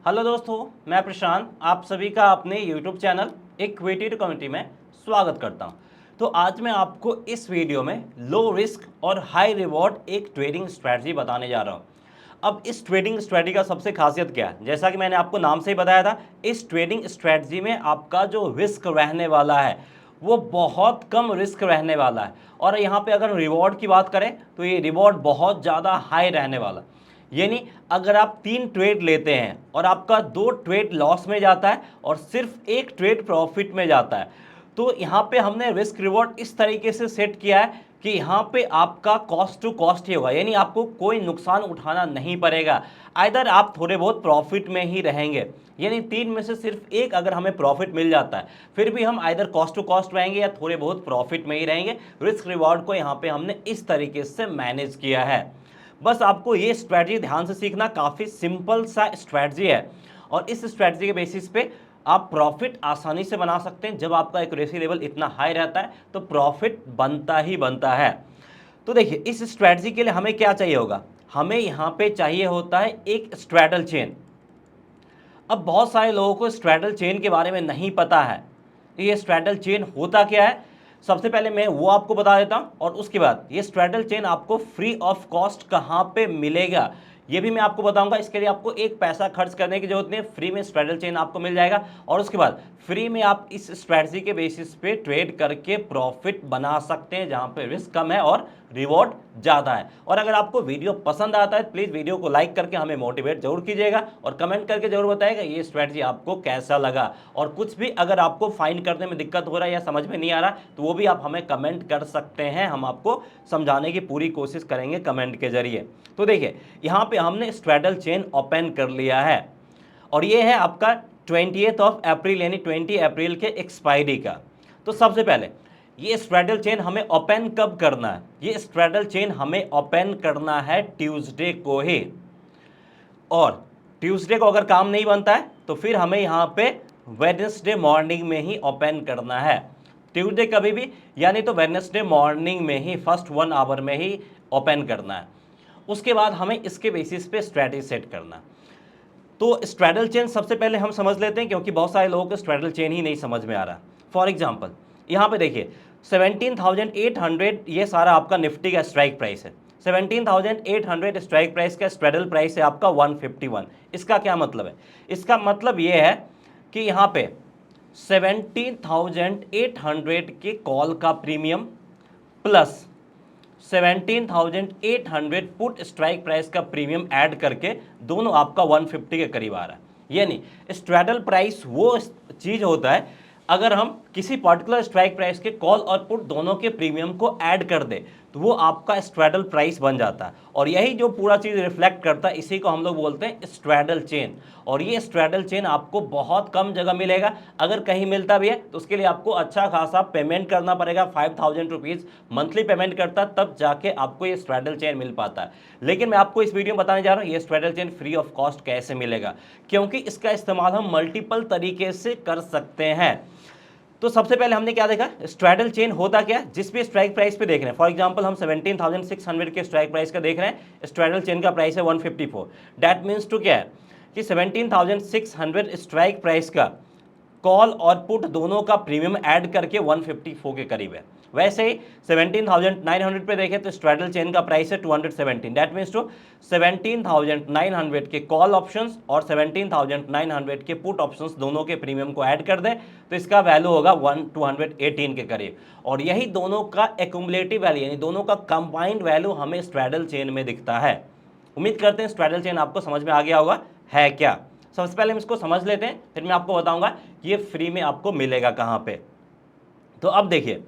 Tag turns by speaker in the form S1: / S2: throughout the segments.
S1: Hello दोस्तों, मैं प्रशांत आप सभी का अपने YouTube channel equity to community में स्वागत करता हूं। तो आज मैं आपको इस वीडियो में लो रिस्क और हाई रिवॉर्ड एक ट्रेडिंग स्ट्रैटेजी बताने जा रहा हूं। अब इस ट्रेडिंग स्ट्रैटेजी का सबसे खासियत क्या है, जैसा कि मैंने आपको नाम से ही बताया था, इस ट्रेडिंग स्ट्रैटेजी में आपका जो रिस्क रहने वाला है वो बहुत कम रिस्क रहने वाला है। और यहाँ पे अगर रिवॉर्ड की बात करें तो ये रिवॉर्ड बहुत ज़्यादा हाई रहने वाला है। यानी अगर आप 3 ट्रेड लेते हैं और आपका 2 ट्रेड लॉस में जाता है और सिर्फ 1 ट्रेड प्रॉफिट में जाता है, तो यहाँ पे हमने रिस्क रिवॉर्ड इस तरीके से सेट किया है कि यहाँ पे आपका कॉस्ट टू कॉस्ट ही होगा, यानी आपको कोई नुकसान उठाना नहीं पड़ेगा। आइदर आप थोड़े बहुत प्रॉफिट में ही रहेंगे, यानी 3 में से सिर्फ एक अगर हमें प्रॉफिट मिल जाता है फिर भी हम आइदर कॉस्ट टू कॉस्ट रहेंगे या थोड़े बहुत प्रॉफिट में ही रहेंगे। रिस्क रिवॉर्ड को यहाँ पे हमने इस तरीके से मैनेज किया है। बस आपको ये स्ट्रैटेजी ध्यान से सीखना, काफ़ी सिंपल सा स्ट्रैटेजी है और इस स्ट्रैटेजी के बेसिस पे आप प्रॉफिट आसानी से बना सकते हैं। जब आपका एक्यूरेसी लेवल इतना हाई रहता है तो प्रॉफिट बनता ही बनता है। तो देखिए, इस स्ट्रैटेजी के लिए हमें क्या चाहिए होगा, हमें यहाँ पे चाहिए होता है एक स्ट्रैडल चेन। अब बहुत सारे लोगों को स्ट्रैडल चेन के बारे में नहीं पता है। ये स्ट्रैडल चेन होता क्या है, सबसे पहले मैं वो आपको बता देता हूं और उसके बाद ये स्ट्रैडल चेन आपको फ्री ऑफ कॉस्ट कहां पे मिलेगा ये भी मैं आपको बताऊंगा। इसके लिए आपको एक पैसा खर्च करने की जरूरत नहीं है, फ्री में स्ट्रैडल चेन आपको मिल जाएगा और उसके बाद फ्री में आप इस स्ट्रैटेजी के बेसिस पे ट्रेड करके प्रॉफिट बना सकते हैं, जहां पे रिस्क कम है और रिवॉर्ड ज़्यादा है। और अगर आपको वीडियो पसंद आता है प्लीज़ वीडियो को लाइक करके हमें मोटिवेट जरूर कीजिएगा और कमेंट करके जरूर बताइएगा ये स्ट्रैटेजी आपको कैसा लगा। और कुछ भी अगर आपको फाइंड करने में दिक्कत हो रहा है या समझ में नहीं आ रहा तो वो भी आप हमें कमेंट कर सकते हैं, हम आपको समझाने की पूरी कोशिश करेंगे कमेंट के जरिए। तो देखिए, यहाँ पे हमने स्ट्रैडल चेन ओपन कर लिया है और ये है आपका 20th ऑफ अप्रैल यानी 20 अप्रैल के एक्सपायरी का। तो सबसे पहले ये स्ट्रैडल चेन हमें ओपन कब करना है, ये स्ट्रैडल चेन हमें ओपन करना है ट्यूसडे को ही। और ट्यूसडे को अगर काम नहीं बनता है तो फिर हमें यहाँ पे वेडनेसडे मॉर्निंग में ही ओपन करना है। ट्यूसडे कभी भी, यानी तो वेडनेसडे मॉर्निंग में ही फर्स्ट 1 आवर में ही ओपन करना है। उसके बाद हमें इसके बेसिस पे स्ट्रैटेजी सेट करना है। तो स्ट्रैडल चेन सबसे पहले हम समझ लेते हैं, क्योंकि बहुत सारे लोगों को स्ट्रैडल चेन ही नहीं समझ में आ रहा। फॉर एग्जांपल यहाँ पे देखिए 17,800 ये सारा आपका निफ्टी का स्ट्राइक प्राइस है। 17,800 स्ट्राइक प्राइस का स्ट्रैडल प्राइस है आपका 151। इसका क्या मतलब है, इसका मतलब ये है कि यहाँ पे 17,800 के कॉल का premium plus 17,800 put strike price का प्रीमियम ऐड करके दोनों आपका 150 के करीब आ रहा है। यानी स्ट्रैडल प्राइस वो चीज होता है, अगर हम किसी पर्टिकुलर स्ट्राइक प्राइस के कॉल और पुट दोनों के प्रीमियम को ऐड कर दे तो वो आपका स्ट्रैडल प्राइस बन जाता है। और यही जो पूरा चीज रिफ्लेक्ट करता है इसी को हम लोग बोलते हैं स्ट्रैडल चेन। और ये स्ट्रैडल चेन आपको बहुत कम जगह मिलेगा, अगर कहीं मिलता भी है तो उसके लिए आपको अच्छा खासा पेमेंट करना पड़ेगा। 5,000 रुपीज़ मंथली पेमेंट करता तब जाके आपको ये स्ट्रैडल चेन मिल पाता है। लेकिन मैं आपको इस वीडियो में बताने जा रहा हूँ ये straddle chain free of cost कैसे मिलेगा, क्योंकि इसका इस्तेमाल हम मल्टीपल तरीके से कर सकते हैं। तो सबसे पहले हमने क्या देखा, स्ट्रैडल चेन होता क्या, जिस भी स्ट्राइक प्राइस पे देख रहे हैं, फॉर एग्जांपल हम 17,600 के स्ट्राइक प्राइस का देख रहे हैं, स्ट्रैडल चेन का प्राइस है 154। दैट मीन्स टू क्या है कि 17,600 स्ट्राइक प्राइस का कॉल और पुट दोनों का प्रीमियम ऐड करके 154 के करीब है। वैसे ही 17,900 पे देखें तो स्ट्रैडल चेन का प्राइस है 217। दैट मीन्स टू 17,900 के कॉल ऑप्शंस और 17,900 के पुट ऑप्शंस दोनों के प्रीमियम को ऐड कर दें तो इसका वैल्यू होगा 218 के करीब। और यही दोनों का एक्यूमुलेटिव वैल्यू यानी दोनों का कंबाइंड वैल्यू हमें स्ट्रैडल चेन में दिखता है। उम्मीद करते हैं स्ट्रैडल चेन आपको समझ में आ गया होगा है क्या। सबसे पहले हम इसको समझ लेते हैं, फिर मैं आपको बताऊंगा ये फ्री में आपको मिलेगा कहां पे। तो अब देखिए,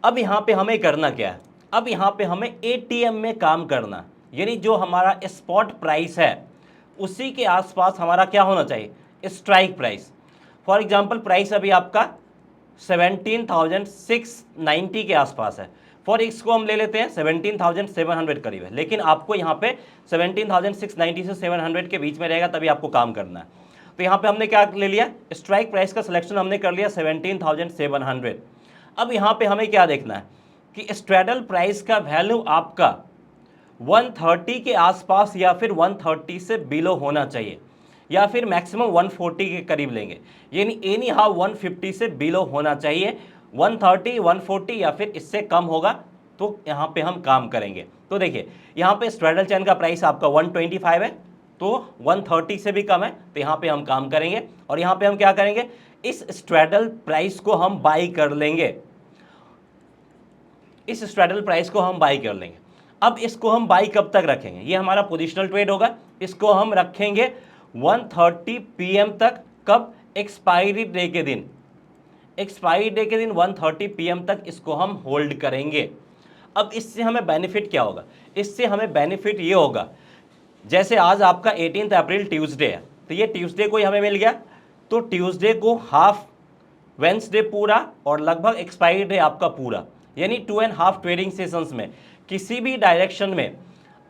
S1: अब यहां पे हमें करना क्या है, अब यहां पे हमें एटीएम में काम करना, यानी जो हमारा स्पॉट प्राइस है उसी के आसपास हमारा क्या होना चाहिए, strike price. For example price अभी आपका 17,690 के आसपास है। फॉर इसको हम ले लेते हैं 17,700 करीब है, लेकिन आपको यहाँ पे 17,690 से 700 के बीच में रहेगा तभी आपको काम करना है। तो यहाँ पे हमने क्या ले लिया, स्ट्राइक प्राइस का सिलेक्शन हमने कर लिया 17,700। अब यहाँ पे हमें क्या देखना है कि स्ट्रैडल प्राइस का वैल्यू आपका 130 के आसपास या फिर 130 से बिलो होना चाहिए। या फिर मैक्सिमम 140 के करीब लेंगे, यानी एनी हाउ 150 से बिलो होना चाहिए। 130, 140 या फिर इससे कम होगा तो यहाँ पे हम काम करेंगे। तो देखिए यहाँ पे स्ट्रैडल चेन का प्राइस आपका 125 है, तो 130 से भी कम है, तो यहाँ पे हम काम करेंगे। और यहाँ पे हम क्या करेंगे, इस स्ट्रैडल प्राइस को हम बाई कर लेंगे, इस स्ट्रैडल प्राइस को हम बाई कर लेंगे। अब इसको हम बाई कब तक रखेंगे, ये हमारा पोजिशनल ट्रेड होगा, इसको हम रखेंगे 1:30 PM तक। कब, एक्सपायरी डे के दिन, एक्सपायरी डे के दिन 1:30 PM तक इसको हम होल्ड करेंगे। अब इससे हमें बेनिफिट क्या होगा, इससे हमें बेनिफिट ये होगा, जैसे आज आपका 18 अप्रैल ट्यूसडे है, तो ये ट्यूसडे को ही हमें मिल गया, तो ट्यूसडे को हाफ, वेंसडे पूरा और लगभग एक्सपायरी डे आपका पूरा, यानी 2.5 ट्रेडिंग सेशंस में किसी भी डायरेक्शन में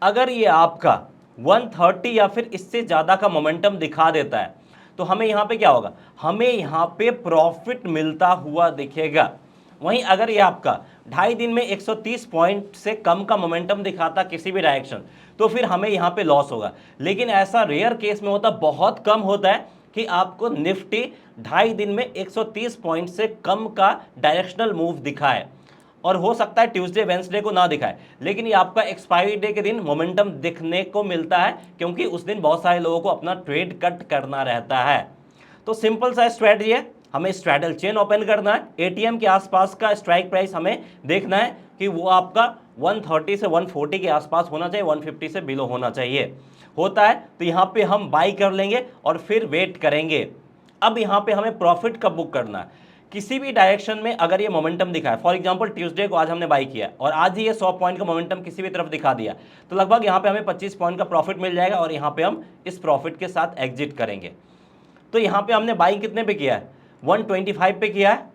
S1: अगर ये आपका 1:30 या फिर इससे ज़्यादा का मोमेंटम दिखा देता है तो हमें यहाँ पे क्या होगा, हमें यहाँ पे प्रॉफिट मिलता हुआ दिखेगा। वहीं अगर ये आपका 2.5 दिन में 130 पॉइंट से कम का मोमेंटम दिखाता किसी भी डायरेक्शन, तो फिर हमें यहाँ पे लॉस होगा। लेकिन ऐसा रेयर केस में होता, बहुत कम होता है कि आपको निफ्टी 2.5 दिन में 130 पॉइंट से कम का डायरेक्शनल मूव दिखाए, और हो सकता है ट्यूसडे वेंसडे को ना दिखाए, लेकिन ये आपका एक्सपायरी डे के दिन मोमेंटम दिखने को मिलता है, क्योंकि उस दिन बहुत सारे लोगों को अपना ट्रेड कट करना रहता है। तो सिंपल सा स्ट्रेटजी है, हमें स्ट्रैडल चेन ओपन करना है, एटीएम के आसपास का स्ट्राइक प्राइस हमें देखना है कि वो आपका 1:30 से 1:40 के आसपास होना चाहिए, 150 से बिलो होना चाहिए। होता है तो यहाँ पे हम बाई कर लेंगे और फिर वेट करेंगे। अब यहाँ पे हमें प्रॉफिट कब बुक करना है, किसी भी डायरेक्शन में अगर ये मोमेंटम दिखा है, फॉर एग्जांपल ट्यूसडे को आज हमने बाई किया और आज ही ये 100 पॉइंट का मोमेंटम किसी भी तरफ दिखा दिया, तो लगभग यहाँ पे हमें 25 पॉइंट का प्रॉफिट मिल जाएगा और यहाँ पे हम इस प्रॉफिट के साथ एग्जिट करेंगे। तो यहाँ पे हमने बाई कितने पे किया है, 125 पे किया है,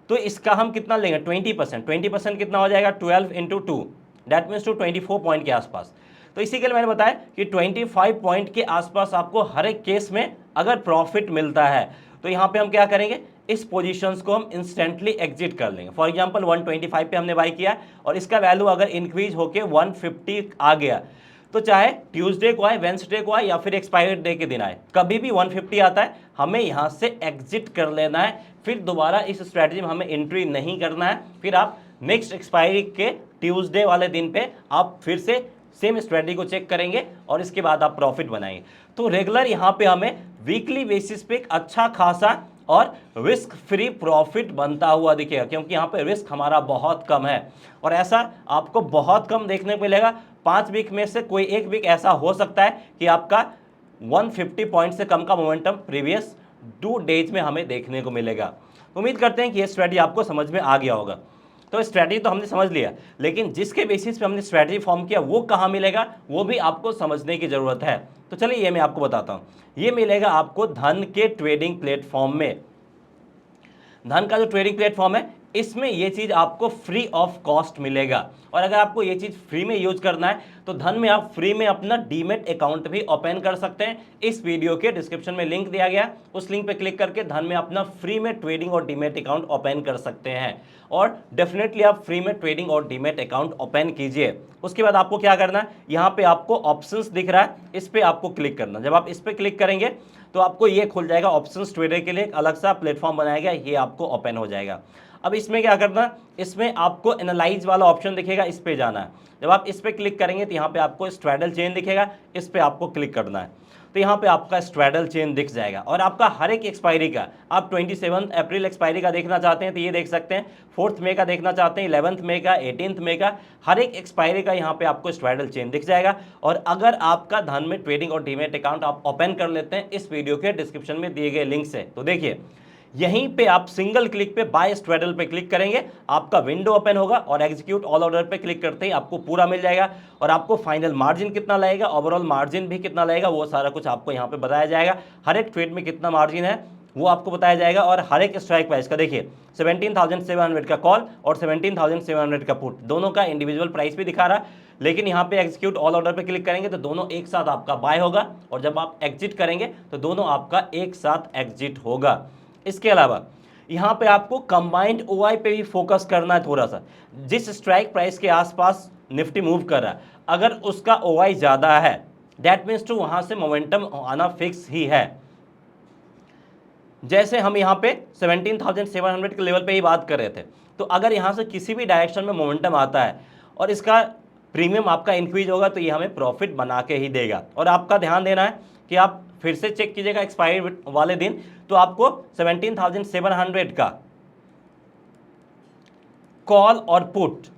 S1: तो इसका हम कितना लेंगे, 20%। 20% कितना हो जाएगा, 12 × 2, दैट मीन्स टू 24 पॉइंट के आसपास। तो इसी के लिए मैंने बताया कि 25 पॉइंट के आसपास आपको हर एक केस में अगर प्रॉफिट मिलता है तो यहाँ पे हम क्या करेंगे, इस पोजीशंस को हम इंस्टेंटली एग्जिट कर लेंगे। फॉर एग्जांपल 125 पे हमने बाई किया और इसका वैल्यू अगर इंक्रीज होके 150 आ गया, तो चाहे ट्यूसडे को आए, वेंसडे को आए या फिर एक्सपायरी डे के दिन आए, कभी भी 150 आता है हमें यहाँ से एग्जिट कर लेना है। फिर दोबारा इस स्ट्रैटेजी में हमें एंट्री नहीं करना है। फिर आप नेक्स्ट एक्सपायरी के ट्यूसडे वाले दिन पे आप फिर से सेम स्ट्रैटेजी को चेक करेंगे और इसके बाद आप प्रॉफिट बनाएंगे। तो रेगुलर यहाँ पे हमें वीकली बेसिस पे एक अच्छा खासा और रिस्क फ्री प्रॉफिट बनता हुआ दिखेगा, क्योंकि यहाँ पे रिस्क हमारा बहुत कम है। और ऐसा आपको बहुत कम देखने को मिलेगा। 5 वीक में से कोई एक वीक ऐसा हो सकता है कि आपका 150 पॉइंट से कम का मोमेंटम प्रीवियस 2 डेज में हमें देखने को मिलेगा। उम्मीद करते हैं कि ये स्ट्रैटेजी आपको समझ में आ गया होगा। तो स्ट्रैटेजी तो हमने समझ लिया, लेकिन जिसके बेसिस पे हमने स्ट्रैटेजी फॉर्म किया वो कहाँ मिलेगा, वो भी आपको समझने की ज़रूरत है। तो चलिए ये मैं आपको बताता हूँ। ये मिलेगा आपको धन के ट्रेडिंग प्लेटफॉर्म में। धन का जो ट्रेडिंग प्लेटफॉर्म है इसमें ये चीज़ आपको फ्री ऑफ कॉस्ट मिलेगा। और अगर आपको ये चीज़ फ्री में यूज करना है तो धन में आप फ्री में अपना डीमेट अकाउंट भी ओपन कर सकते हैं। इस वीडियो के डिस्क्रिप्शन में लिंक दिया गया, उस लिंक पे क्लिक करके धन में अपना फ्री में ट्रेडिंग और डीमेट अकाउंट ओपन कर सकते हैं। और डेफिनेटली आप फ्री में ट्रेडिंग और डीमेट अकाउंट ओपन कीजिए। उसके बाद आपको क्या करना है, यहाँ पे आपको ऑप्शंस दिख रहा है, इस पर आपको क्लिक करना। जब आप इस पर क्लिक करेंगे तो आपको ये खुल जाएगा, ऑप्शंस ट्रेडर के लिए एक अलग सा प्लेटफॉर्म बनाया गया, ये आपको ओपन हो जाएगा। अब इसमें क्या करना, इसमें आपको एनालाइज वाला ऑप्शन दिखेगा, इस पे जाना है। जब आप इस पे क्लिक करेंगे तो यहाँ पे आपको स्ट्रैडल चेन दिखेगा, इस पे आपको क्लिक करना है। तो यहाँ पे आपका स्ट्रैडल चेन दिख जाएगा और आपका हर एक एक्सपायरी का, आप 27 अप्रैल एक्सपायरी का देखना चाहते हैं तो ये देख सकते हैं, 4 मई का देखना चाहते हैं, 11 मई का, 18 मई का, हर एक एक्सपायरी का यहाँ पे आपको स्ट्रैडल चेन दिख जाएगा। और अगर आपका धन में ट्रेडिंग और डीमेट अकाउंट आप ओपन कर लेते हैं इस वीडियो के डिस्क्रिप्शन में दिए गए लिंक से, तो देखिए यहीं पे आप सिंगल क्लिक पे बाय स्ट्रैडल पे क्लिक करेंगे, आपका विंडो ओपन होगा और एग्जीक्यूट ऑल ऑर्डर पे क्लिक करते ही आपको पूरा मिल जाएगा। और आपको फाइनल मार्जिन कितना लगेगा, ओवरऑल मार्जिन भी कितना लगेगा, वो सारा कुछ आपको यहाँ पे बताया जाएगा। हर एक ट्रेड में कितना मार्जिन है वो आपको बताया जाएगा। और हर एक स्ट्राइक प्राइस का देखिए 17,700 का कॉल और 17,700 का पुट, दोनों का इंडिविजुअल प्राइस भी दिखा रहा है। लेकिन यहाँ पे एग्जीक्यूट ऑल ऑर्डर पे क्लिक करेंगे तो दोनों एक साथ आपका बाय होगा, और जब आप एग्जिट करेंगे तो दोनों आपका एक साथ एग्जिट होगा। इसके अलावा यहाँ पे आपको कंबाइंड ओआई पे भी फोकस करना है थोड़ा सा। जिस स्ट्राइक प्राइस के आसपास निफ्टी मूव कर रहा है, अगर उसका ओआई ज़्यादा है दैट मीन्स टू वहाँ से मोमेंटम आना फिक्स ही है। जैसे हम यहाँ पे 17,700 के लेवल पे ही बात कर रहे थे, तो अगर यहाँ से किसी भी डायरेक्शन में मोमेंटम आता है और इसका प्रीमियम आपका इंक्रीज होगा तो ये हमें प्रॉफिट बना के ही देगा। और आपका ध्यान देना है कि आप फिर से चेक कीजिएगा एक्सपायरी वाले दिन, तो आपको 17,700 का कॉल और पुट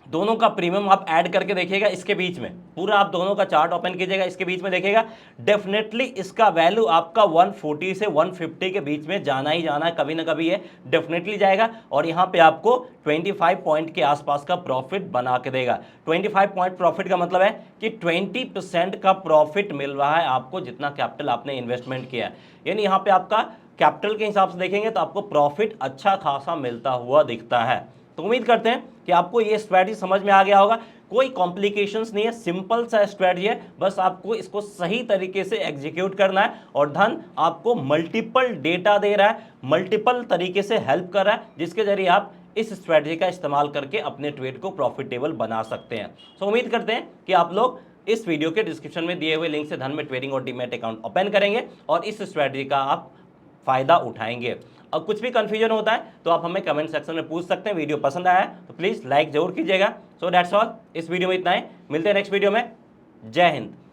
S1: दोनों का प्रीमियम आप ऐड करके देखिएगा। इसके बीच में पूरा आप दोनों का चार्ट ओपन कीजिएगा, इसके बीच में देखिएगा डेफिनेटली इसका वैल्यू आपका 140 से 150 के बीच में जाना ही जाना है, कभी ना कभी ये डेफिनेटली जाएगा और यहाँ पे आपको 25 पॉइंट के आसपास का प्रॉफिट बना के देगा। 25 पॉइंट प्रॉफिट का मतलब है कि 20% का प्रॉफिट मिल रहा है आपको जितना कैपिटल आपने इन्वेस्टमेंट किया है। यानी यहाँ पे आपका कैपिटल के हिसाब से देखेंगे तो आपको प्रॉफिट अच्छा खासा मिलता हुआ दिखता है। तो उम्मीद करते हैं कि आपको ये स्ट्रैटेजी समझ में आ गया होगा। कोई कॉम्प्लिकेशंस नहीं है, सिंपल सा स्ट्रैटेजी है, बस आपको इसको सही तरीके से एग्जीक्यूट करना है और धन आपको मल्टीपल डेटा दे रहा है, मल्टीपल तरीके से हेल्प कर रहा है, जिसके जरिए आप इस स्ट्रैटेजी का इस्तेमाल करके अपने ट्रेड को प्रॉफिटेबल बना सकते हैं। तो उम्मीद करते हैं कि आप लोग इस वीडियो के डिस्क्रिप्शन में दिए हुए लिंक से धन में ट्रेडिंग और डीमैट अकाउंट ओपन करेंगे और इस स्ट्रैटेजी का आप फायदा उठाएंगे। और कुछ भी कंफ्यूजन होता है तो आप हमें कमेंट सेक्शन में पूछ सकते हैं। वीडियो पसंद आया है तो प्लीज़ लाइक जरूर कीजिएगा। सो दैट्स ऑल, इस वीडियो में इतना ही, मिलते हैं नेक्स्ट वीडियो में। जय हिंद।